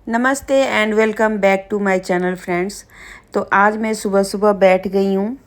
नमस्ते and welcome back to my channel friends. तो आज मैं सुबह सुबह बैठ गई हूँ,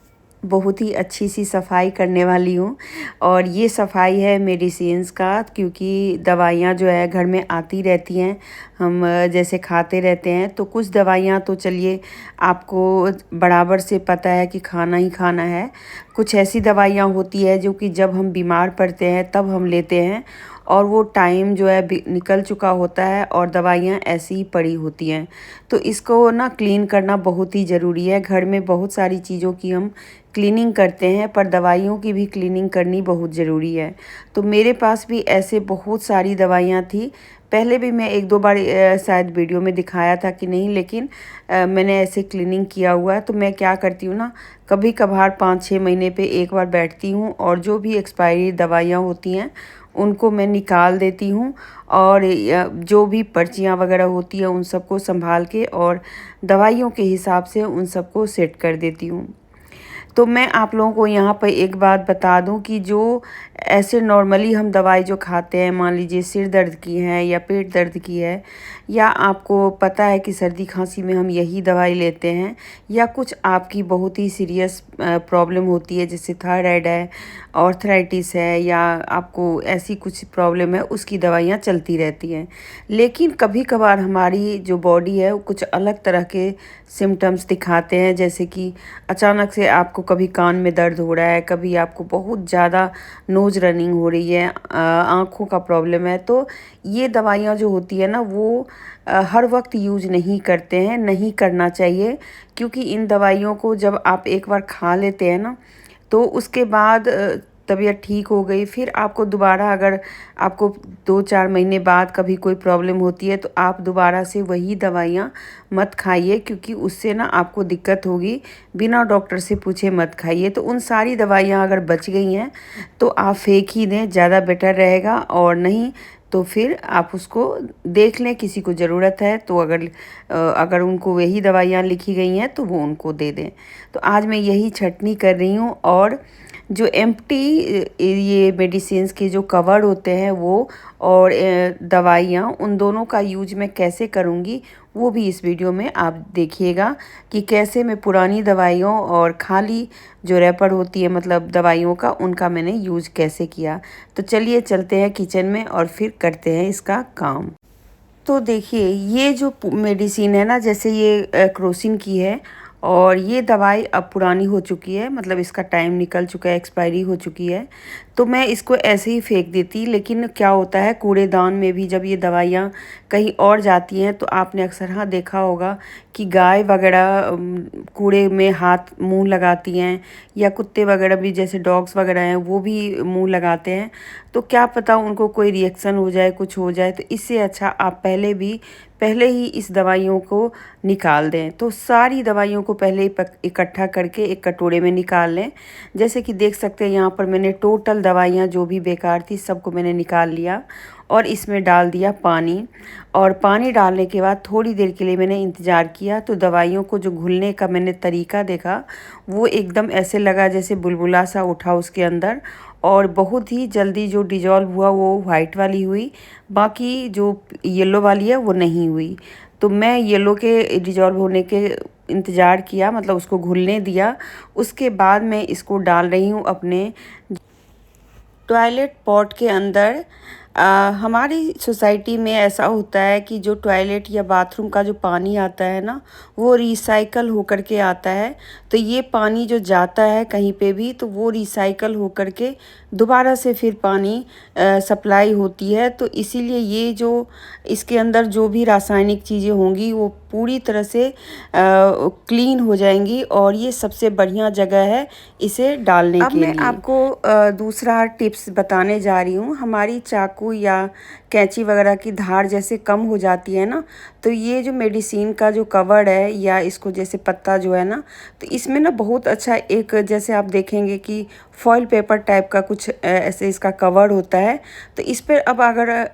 बहुत ही अच्छी सी सफाई करने वाली हूँ। और ये सफाई है मेडिसिन्स का, क्योंकि दवाइयाँ जो है घर में आती रहती हैं, हम जैसे खाते रहते हैं। तो कुछ दवाइयाँ तो चलिए आपको बराबर से पता है कि खाना ही खाना है। कुछ ऐसी दवाइयाँ होती है जो कि जब हम बीमार पड़ते हैं तब हम लेते हैं, और वो टाइम जो है निकल चुका होता है और दवाइयाँ ऐसी ही पड़ी होती हैं। तो इसको ना क्लीन करना बहुत ही ज़रूरी है। घर में बहुत सारी चीज़ों की हम क्लीनिंग करते हैं, पर दवाइयों की भी क्लीनिंग करनी बहुत ज़रूरी है। तो मेरे पास भी ऐसे बहुत सारी दवाइयाँ थी। पहले भी मैं एक दो बार शायद वीडियो में दिखाया था कि नहीं, लेकिन मैंने ऐसे क्लीनिंग किया हुआ है। तो मैं क्या करती हूँ ना, कभी कभार 5-6 महीने पे एक बार बैठती हूँ और जो भी एक्सपायरी दवाइयाँ होती हैं उनको मैं निकाल देती हूँ, और जो भी पर्चियाँ वगैरह होती हैं उन सबको संभाल के और दवाइयों के हिसाब से उन सबको सेट कर देती हूँ। तो मैं आप लोगों को यहाँ पर एक बात बता दूँ कि जो ऐसे नॉर्मली हम दवाई जो खाते हैं, मान लीजिए सिर दर्द की है या पेट दर्द की है, या आपको पता है कि सर्दी खांसी में हम यही दवाई लेते हैं, या कुछ आपकी बहुत ही सीरियस प्रॉब्लम होती है जैसे थायराइड है, आर्थराइटिस है, या आपको ऐसी कुछ प्रॉब्लम है, उसकी दवाइयाँ चलती रहती हैं। लेकिन कभी कभार हमारी जो बॉडी है वो कुछ अलग तरह के सिम्टम्स दिखाते हैं, जैसे कि अचानक से आपको कभी कान में दर्द हो रहा है, कभी आपको बहुत ज़्यादा नोज़ रनिंग हो रही है, आँखों का प्रॉब्लम है। तो ये दवाइयाँ जो होती है ना, वो हर वक्त यूज नहीं करते हैं, नहीं करना चाहिए। क्योंकि इन दवाइयों को जब आप एक बार खा लेते हैं ना, तो उसके बाद तबीयत ठीक हो गई, फिर आपको दोबारा अगर आपको 2-4 महीने बाद कभी कोई प्रॉब्लम होती है तो आप दोबारा से वही दवाइयाँ मत खाइए, क्योंकि उससे ना आपको दिक्कत होगी। बिना डॉक्टर से पूछे मत खाइए। तो उन सारी दवाइयाँ अगर बच गई हैं तो आप फेंक ही दें, ज़्यादा बेटर रहेगा। और नहीं तो फिर आप उसको देख लें, किसी को ज़रूरत है तो अगर उनको वही दवाइयाँ लिखी गई हैं तो वो उनको दे दें। तो आज मैं यही छटनी कर रही हूँ। और जो एम्प्टी ये मेडिसिन्स के जो कवर होते हैं वो, और दवाइयाँ, उन दोनों का यूज मैं कैसे करूँगी वो भी इस वीडियो में आप देखिएगा कि कैसे मैं पुरानी दवाइयों और खाली जो रैपर होती है मतलब दवाइयों का, उनका मैंने यूज कैसे किया। तो चलिए चलते हैं किचन में और फिर करते हैं इसका काम। तो देखिए, ये जो मेडिसिन है ना, जैसे ये क्रोसिन की है, और ये दवाई अब पुरानी हो चुकी है, मतलब इसका टाइम निकल चुका है, एक्सपायरी हो चुकी है। तो मैं इसको ऐसे ही फेंक देती। लेकिन क्या होता है, कूड़ेदान में भी जब ये दवाइयाँ कहीं और जाती हैं तो आपने अक्सर हाँ देखा होगा कि गाय वगैरह कूड़े में हाथ मुंह लगाती हैं, या कुत्ते वगैरह भी, जैसे डॉग्स वगैरह हैं, वो भी मुंह लगाते हैं। तो क्या पता उनको कोई रिएक्शन हो जाए, कुछ हो जाए। तो इससे अच्छा आप पहले ही इस दवाइयों को निकाल दें। तो सारी दवाइयों को पहले ही इकट्ठा करके एक कटोरे में निकाल लें। जैसे कि देख सकते हैं यहाँ पर मैंने टोटल दवाइयाँ जो भी बेकार थी सबको मैंने निकाल लिया, और इसमें डाल दिया पानी। और पानी डालने के बाद थोड़ी देर के लिए मैंने इंतज़ार किया। तो दवाइयों को जो घुलने का मैंने तरीका देखा, वो एकदम ऐसे लगा जैसे बुलबुला सा उठा उसके अंदर, और बहुत ही जल्दी जो डिजॉल्व हुआ वो वाइट वाली हुई, बाकी जो येलो वाली है वो नहीं हुई। तो मैं येलो के डिजॉल्व होने के इंतज़ार किया, मतलब उसको घुलने दिया। उसके बाद मैं इसको डाल रही हूँ अपने टॉयलेट पॉट के अंदर। हमारी सोसाइटी में ऐसा होता है कि जो टॉयलेट या बाथरूम का जो पानी आता है ना, वो रिसाइकल होकर के आता है। तो ये पानी जो जाता है कहीं पे भी, तो वो रिसाइकल होकर के दोबारा से फिर पानी सप्लाई होती है। तो इसीलिए ये जो इसके अंदर जो भी रासायनिक चीज़ें होंगी वो पूरी तरह से क्लीन हो जाएंगी, और ये सबसे बढ़िया जगह है इसे डालने के लिए। अब मैं आपको दूसरा टिप्स बताने जा रही हूँ। हमारी चाकू या कैंची वगैरह की धार जैसे कम हो जाती है ना, तो ये जो मेडिसिन का जो कवर है, या इसको जैसे पत्ता जो है ना, तो इसमें ना बहुत अच्छा एक, जैसे आप देखेंगे कि फॉइल पेपर टाइप का कुछ ऐसे इसका कवर होता है। तो इस पर अब अगर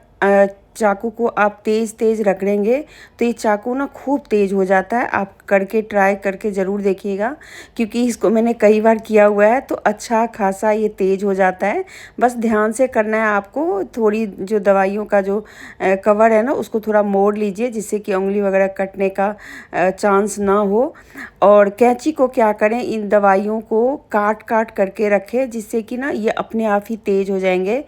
चाकू को आप तेज़ तेज़ रगड़ेंगे तो ये चाकू ना खूब तेज़ हो जाता है। आप करके ट्राई करके ज़रूर देखिएगा, क्योंकि इसको मैंने कई बार किया हुआ है तो अच्छा खासा ये तेज़ हो जाता है। बस ध्यान से करना है आपको। थोड़ी जो दवाइयों का जो कवर है ना उसको थोड़ा मोड़ लीजिए, जिससे कि उंगली वगैरह कटने का चांस ना हो। और कैंची को क्या करें, इन दवाइयों को काट काट करके रखें, जिससे कि ना ये अपने आप ही तेज़ हो जाएंगे।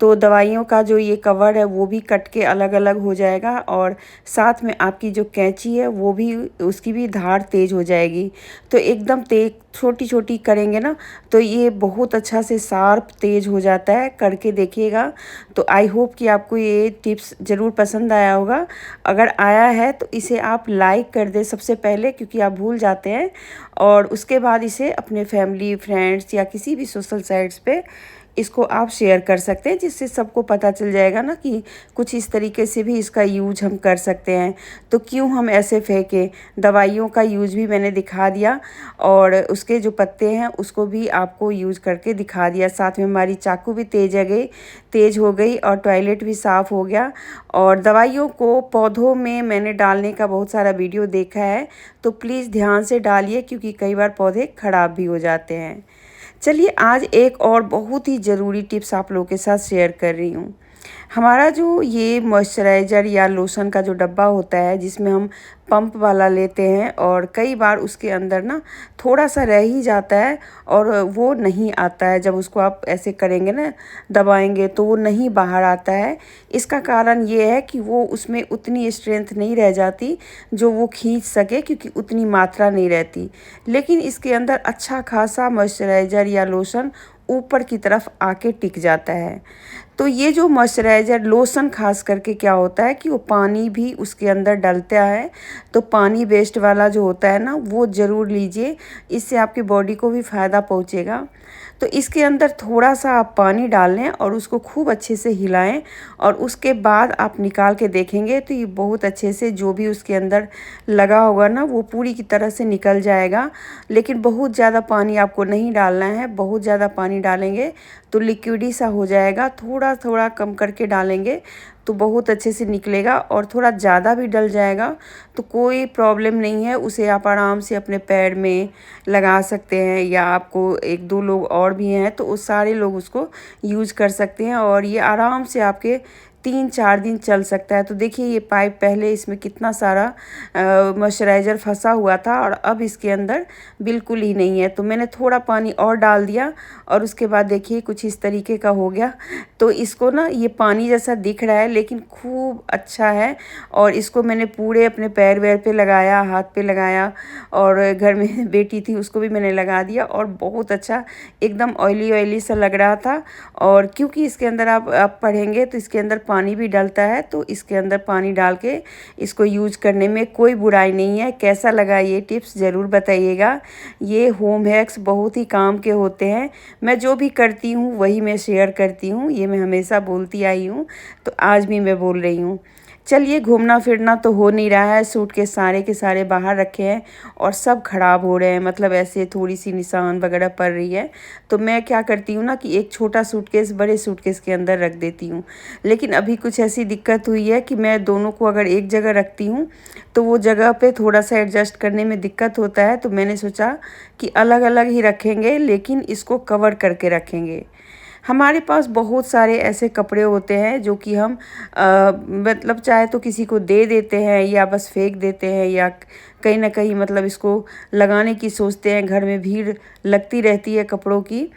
तो दवाइयों का जो ये कवर है वो भी कट के अलग अलग हो जाएगा, और साथ में आपकी जो कैंची है वो भी, उसकी भी धार तेज़ हो जाएगी। तो एकदम तेज छोटी छोटी करेंगे ना तो ये बहुत अच्छा से शार्प तेज़ हो जाता है। करके देखिएगा। तो आई होप कि आपको ये टिप्स ज़रूर पसंद आया होगा। अगर आया है तो इसे आप लाइक कर दें सबसे पहले, क्योंकि आप भूल जाते हैं, और उसके बाद इसे अपने फैमिली फ्रेंड्स या किसी भी सोशल साइट्स पे इसको आप शेयर कर सकते हैं, जिससे सबको पता चल जाएगा ना कि कुछ इस तरीके से भी इसका यूज हम कर सकते हैं। तो क्यों हम ऐसे फेंकें। दवाइयों का यूज भी मैंने दिखा दिया, और उसके जो पत्ते हैं उसको भी आपको यूज करके दिखा दिया। साथ में हमारी चाकू भी तेज हो गई और टॉयलेट भी साफ़ हो गया। और दवाइयों को पौधों में मैंने डालने का बहुत सारा वीडियो देखा है, तो प्लीज़ ध्यान से डालिए, क्योंकि कई बार पौधे ख़राब भी हो जाते हैं। चलिए आज एक और बहुत ही ज़रूरी टिप्स आप लोगों के साथ शेयर कर रही हूँ। हमारा जो ये मॉइस्चराइज़र या लोशन का जो डब्बा होता है, जिसमें हम पंप वाला लेते हैं, और कई बार उसके अंदर ना थोड़ा सा रह ही जाता है और वो नहीं आता है। जब उसको आप ऐसे करेंगे ना, दबाएंगे, तो वो नहीं बाहर आता है। इसका कारण ये है कि वो उसमें उतनी स्ट्रेंथ नहीं रह जाती जो वो खींच सके, क्योंकि उतनी मात्रा नहीं रहती। लेकिन इसके अंदर अच्छा खासा मॉइस्चराइज़र या लोशन ऊपर की तरफ आके टिक जाता है। तो ये जो मॉइस्चराइज़र लोशन खास करके क्या होता है कि वो पानी भी उसके अंदर डलता है। तो पानी बेस्ड वाला जो होता है ना वो ज़रूर लीजिए, इससे आपकी बॉडी को भी फ़ायदा पहुँचेगा। तो इसके अंदर थोड़ा सा आप पानी डाल लें और उसको खूब अच्छे से हिलाएं, और उसके बाद आप निकाल के देखेंगे तो ये बहुत अच्छे से जो भी उसके अंदर लगा होगा ना वो पूरी की तरह से निकल जाएगा। लेकिन बहुत ज़्यादा पानी आपको नहीं डालना है। बहुत ज़्यादा पानी डालेंगे तो लिक्विडी सा हो जाएगा। थोड़ा थोड़ा कम करके डालेंगे तो बहुत अच्छे से निकलेगा, और थोड़ा ज़्यादा भी डल जाएगा तो कोई प्रॉब्लम नहीं है। उसे आप आराम से अपने पैर में लगा सकते हैं, या आपको एक दो लोग और भी हैं तो उस सारे लोग उसको यूज़ कर सकते हैं, और ये आराम से आपके 3-4 दिन चल सकता है। तो देखिए ये पाइप पहले इसमें कितना सारा मॉइस्चराइज़र फंसा हुआ था, और अब इसके अंदर बिल्कुल ही नहीं है। तो मैंने थोड़ा पानी और डाल दिया, और उसके बाद देखिए कुछ इस तरीके का हो गया। तो इसको ना ये पानी जैसा दिख रहा है लेकिन खूब अच्छा है। और इसको मैंने पूरे अपने पैर वैर पे लगाया, हाथ पे लगाया, और घर में बेटी थी उसको भी मैंने लगा दिया, और बहुत अच्छा एकदम ऑयली ऑयली सा लग रहा था। और क्योंकि इसके अंदर आप पढ़ेंगे तो इसके अंदर पानी भी डलता है, तो इसके अंदर पानी डाल के इसको यूज करने में कोई बुराई नहीं है। कैसा लगा ये टिप्स ज़रूर बताइएगा। ये होम हैक्स बहुत ही काम के होते हैं। मैं जो भी करती हूँ वही मैं शेयर करती हूँ, ये मैं हमेशा बोलती आई हूँ, तो आज भी मैं बोल रही हूँ। चलिए घूमना फिरना तो हो नहीं रहा है, सूट के सारे बाहर रखे हैं और सब ख़राब हो रहे हैं, मतलब ऐसे थोड़ी सी निशान वगैरह पड़ रही है। तो मैं क्या करती हूँ ना कि एक छोटा सूटकेस बड़े सूटकेस के अंदर रख देती हूँ। लेकिन अभी कुछ ऐसी दिक्कत हुई है कि मैं दोनों को अगर एक जगह रखती हूँ तो वो जगह पे थोड़ा सा एडजस्ट करने में दिक्कत होता है। तो मैंने सोचा कि अलग अलग ही रखेंगे, लेकिन इसको कवर करके रखेंगे। हमारे पास बहुत सारे ऐसे कपड़े होते हैं जो कि हम मतलब चाहे तो किसी को दे देते हैं, या बस फेंक देते हैं, या कहीं ना कहीं मतलब इसको लगाने की सोचते हैं। घर में भीड़ लगती रहती है कपड़ों की।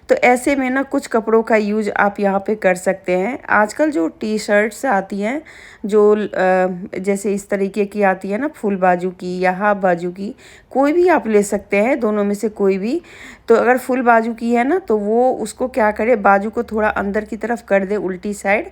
तो ऐसे में ना कुछ कपड़ों का यूज आप यहाँ पे कर सकते हैं। आजकल जो टी शर्ट्स आती हैं, जो जैसे इस तरीके की आती है ना, फुल बाजू की या हाफ बाजू की, कोई भी आप ले सकते हैं, दोनों में से कोई भी। तो अगर फुल बाजू की है ना तो वो उसको क्या करे, बाजू को थोड़ा अंदर की तरफ कर दे उल्टी साइड,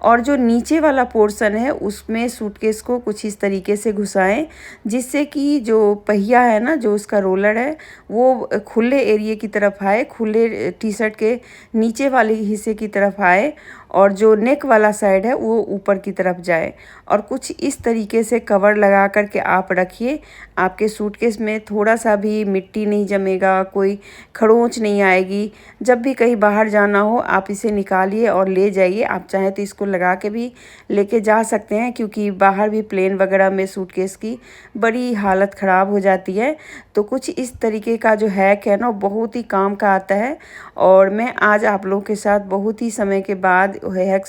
और जो नीचे वाला पोर्शन है उसमें सूटकेस को कुछ इस तरीके से घुसाएं, जिससे कि जो पहिया है ना, जो उसका रोलर है, वो खुले एरिए की तरफ आए, खुले टी शर्ट के नीचे वाले हिस्से की तरफ आए। और जो नेक वाला साइड है वो ऊपर की तरफ जाए। और कुछ इस तरीके से कवर लगा कर के आप रखिए। आपके सूटकेस में थोड़ा सा भी मिट्टी नहीं जमेगा, कोई खरोंच नहीं आएगी। जब भी कहीं बाहर जाना हो आप इसे निकालिए और ले जाइए। आप चाहें तो इसको लगा के भी लेके जा सकते हैं, क्योंकि बाहर भी प्लेन वगैरह में सूटकेस की बड़ी हालत ख़राब हो जाती है। तो कुछ इस तरीके का जो हैक है ना, बहुत ही काम का आता है। और मैं आज आप लोगों के साथ बहुत ही समय के बाद हैक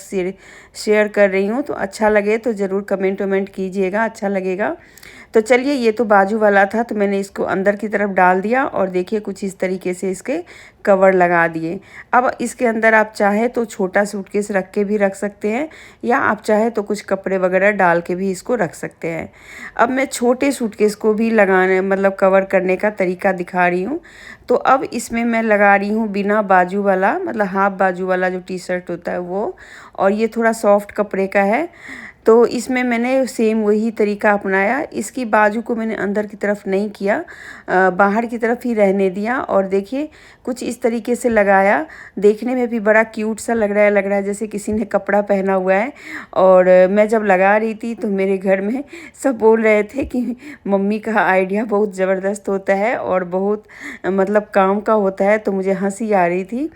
शेयर कर रही हूँ। तो अच्छा लगे तो ज़रूर कमेंट वमेंट कीजिएगा, अच्छा लगेगा। तो चलिए, ये तो बाजू वाला था तो मैंने इसको अंदर की तरफ डाल दिया और देखिए कुछ इस तरीके से इसके कवर लगा दिए। अब इसके अंदर आप चाहे तो छोटा सूटकेस रख के भी रख सकते हैं, या आप चाहे तो कुछ कपड़े वगैरह डाल के भी इसको रख सकते हैं। अब मैं छोटे सूटकेस को भी लगाने मतलब कवर करने का तरीका दिखा रही हूँ। तो अब इसमें मैं लगा रही हूँ बिना बाजू वाला, मतलब हाफ बाजू वाला जो टी शर्ट होता है वो, और ये थोड़ा सॉफ्ट कपड़े का है। तो इसमें मैंने सेम वही तरीका अपनाया। इसकी बाजू को मैंने अंदर की तरफ नहीं किया, बाहर की तरफ ही रहने दिया। और देखिए कुछ इस तरीके से लगाया। देखने में भी बड़ा क्यूट सा लग रहा है जैसे किसी ने कपड़ा पहना हुआ है। और मैं जब लगा रही थी तो मेरे घर में सब बोल रहे थे कि मम्मी का आइडिया बहुत ज़बरदस्त होता है और बहुत मतलब काम का होता है। तो मुझे हंसी आ रही थी।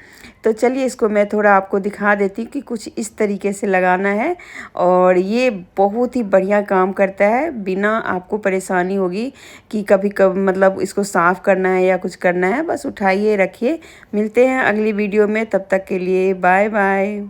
तो चलिए इसको मैं थोड़ा आपको दिखा देती हूँ कि कुछ इस तरीके से लगाना है। और ये बहुत ही बढ़िया काम करता है, बिना आपको परेशानी होगी कि कभी मतलब इसको साफ़ करना है या कुछ करना है। बस उठाइए रखिए। मिलते हैं अगली वीडियो में, तब तक के लिए बाय बाय।